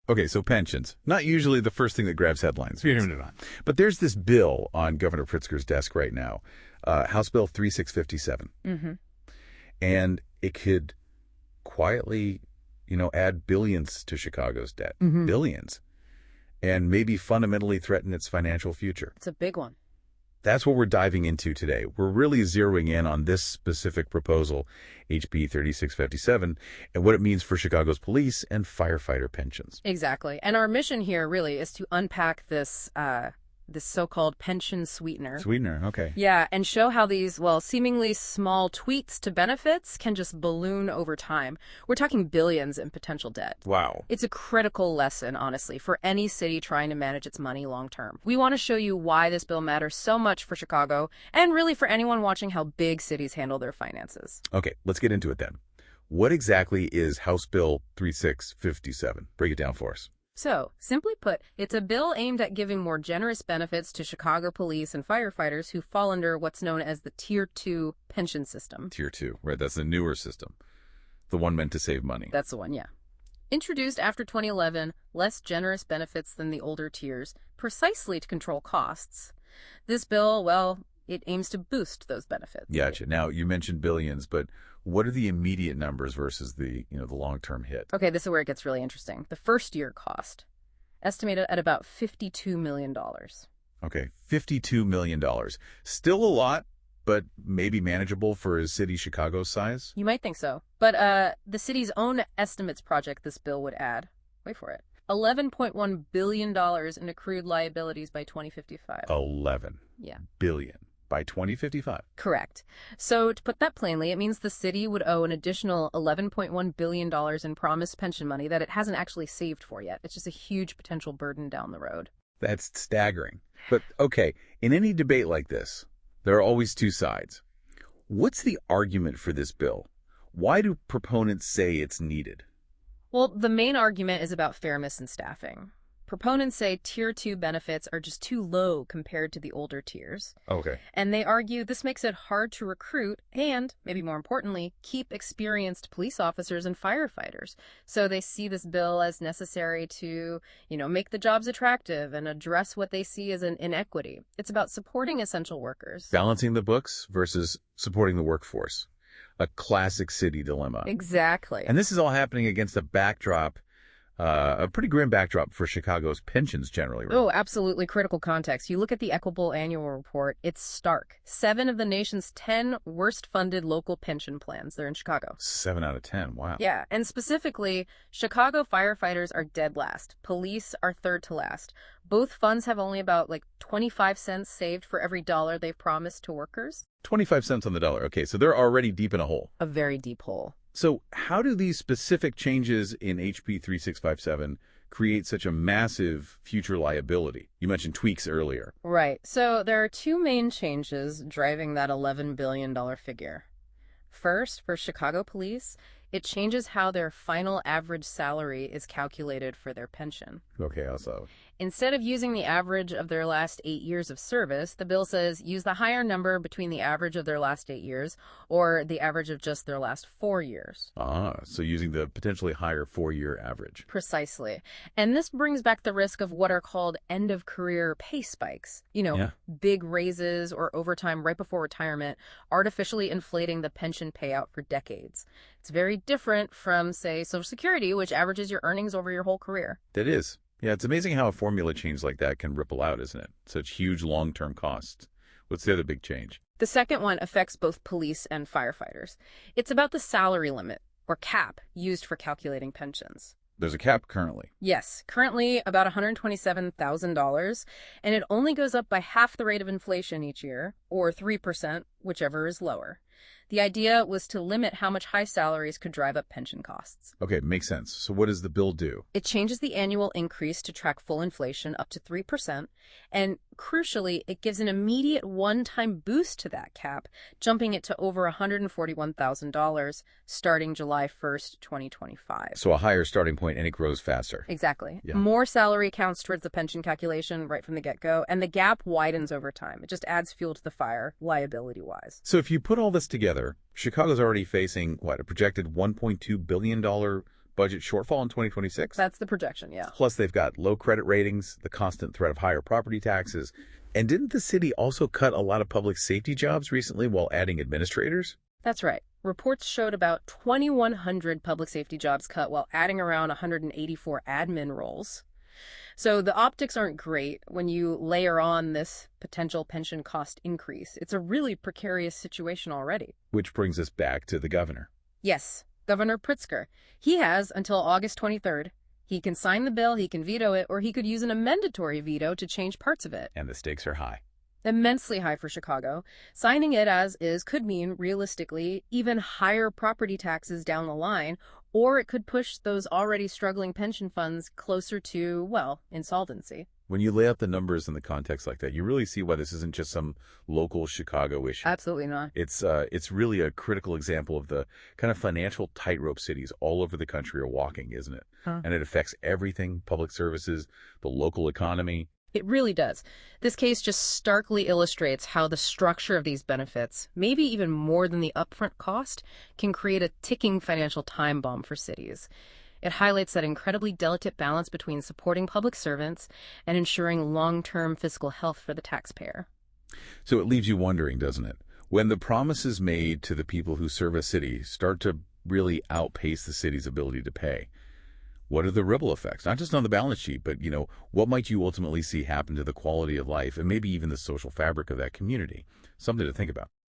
Okay, so pensions. Not usually the first thing that grabs headlines. You're doing it on. But there's this bill on Governor Pritzker's desk right now, House Bill 3657. Mm-hmm. And it could quietly, add billions to Chicago's debt. Mm-hmm. Billions. And maybe fundamentally threaten its financial future. It's a big one. That's what we're diving into today. We're really zeroing in on this specific proposal, HB 3657, and what it means for Chicago's police and firefighter pensions. Exactly. And our mission here really is to unpack this so-called pension sweetener. Sweetener, okay. Yeah, and show how these, seemingly small tweaks to benefits can just balloon over time. We're talking billions in potential debt. Wow. It's a critical lesson, honestly, for any city trying to manage its money long term. We want to show you why this bill matters so much for Chicago, and really for anyone watching how big cities handle their finances. Okay, let's get into it then. What exactly is House Bill 3657? Break it down for us. So, simply put, it's a bill aimed at giving more generous benefits to Chicago police and firefighters who fall under what's known as the Tier 2 pension system. Tier 2, right? That's the newer system. The one meant to save money. That's the one, yeah. Introduced after 2011, less generous benefits than the older tiers, precisely to control costs. This bill, it aims to boost those benefits. Gotcha. Now, you mentioned billions, but what are the immediate numbers versus the long-term hit? Okay, this is where it gets really interesting. The first year cost, estimated at about $52 million. Okay, $52 million. Still a lot, but maybe manageable for a city Chicago's size? You might think so. But the city's own estimates project this bill would add, wait for it, $11.1 billion in accrued liabilities by 2055. 11 billion. By 2055. Correct. So to put that plainly, it means the city would owe an additional $11.1 billion in promised pension money that it hasn't actually saved for yet. It's just a huge potential burden down the road. That's staggering. But okay, in any debate like this, there are always two sides. What's the argument for this bill? Why do proponents say it's needed? Well, the main argument is about fairness in staffing. Proponents say Tier 2 benefits are just too low compared to the older tiers. Okay. And they argue this makes it hard to recruit and, maybe more importantly, keep experienced police officers and firefighters. So they see this bill as necessary to, make the jobs attractive and address what they see as an inequity. It's about supporting essential workers. Balancing the books versus supporting the workforce. A classic city dilemma. Exactly. And this is all happening against a backdrop, a pretty grim backdrop for Chicago's pensions generally. Right? Oh, absolutely critical context. You look at the Equitable Annual Report, it's stark. 7 of the nation's 10 worst-funded local pension plans, they're in Chicago. 7 out of 10, wow. Yeah, and specifically, Chicago firefighters are dead last. Police are third to last. Both funds have only about 25 cents saved for every dollar they've promised to workers. 25 cents on the dollar. Okay, so they're already deep in a hole. A very deep hole. So how do these specific changes in HB 3657 create such a massive future liability? You mentioned tweaks earlier. Right. So there are 2 main changes driving that $11 billion figure. First, for Chicago police, it changes how their final average salary is calculated for their pension. Okay, also. Instead of using the average of their last 8 years of service, the bill says use the higher number between the average of their last 8 years or the average of just their last 4 years. So using the potentially higher 4-year average. Precisely. And this brings back the risk of what are called end-of-career pay spikes. Big raises or overtime right before retirement, artificially inflating the pension payout for decades. It's very different from, say, Social Security, which averages your earnings over your whole career. That is. Yeah, it's amazing how a formula change like that can ripple out, isn't it? Such huge long-term costs. What's the other big change? The second one affects both police and firefighters. It's about the salary limit, or cap, used for calculating pensions. There's a cap currently. Yes, currently about $127,000, and it only goes up by half the rate of inflation each year, or 3%, whichever is lower. The idea was to limit how much high salaries could drive up pension costs. Okay, makes sense. So what does the bill do? It changes the annual increase to track full inflation up to 3%, and crucially, it gives an immediate one-time boost to that cap, jumping it to over $141,000 starting July 1st, 2025. So a higher starting point, and it grows faster. Exactly. Yeah. More salary counts towards the pension calculation right from the get-go, and the gap widens over time. It just adds fuel to the fire, liability-wise. So if you put all this together, Chicago's already facing, a projected $1.2 billion budget shortfall in 2026. That's the projection, yeah. Plus, they've got low credit ratings, the constant threat of higher property taxes. And didn't the city also cut a lot of public safety jobs recently while adding administrators? That's right. Reports showed about 2,100 public safety jobs cut while adding around 184 admin roles. So the optics aren't great when you layer on this potential pension cost increase. It's a really precarious situation already. Which brings us back to the governor. Yes, Governor Pritzker. He has until August 23rd. He can sign the bill, he can veto it, or he could use an amendatory veto to change parts of it. And the stakes are high. Immensely high for Chicago. Signing it as is could mean, realistically, even higher property taxes down the line, or it could push those already struggling pension funds closer to, well, insolvency. When you lay out the numbers in the context like that, you really see why this isn't just some local Chicago issue. Absolutely not. It's really a critical example of the kind of financial tightrope cities all over the country are walking, isn't it? And it affects everything, public services, the local economy. It really does. This case just starkly illustrates how the structure of these benefits, maybe even more than the upfront cost, can create a ticking financial time bomb for cities. It highlights that incredibly delicate balance between supporting public servants and ensuring long-term fiscal health for the taxpayer. So it leaves you wondering, doesn't it? When the promises made to the people who serve a city start to really outpace the city's ability to pay, what are the ripple effects? Not just on the balance sheet, but, what might you ultimately see happen to the quality of life and maybe even the social fabric of that community? Something to think about.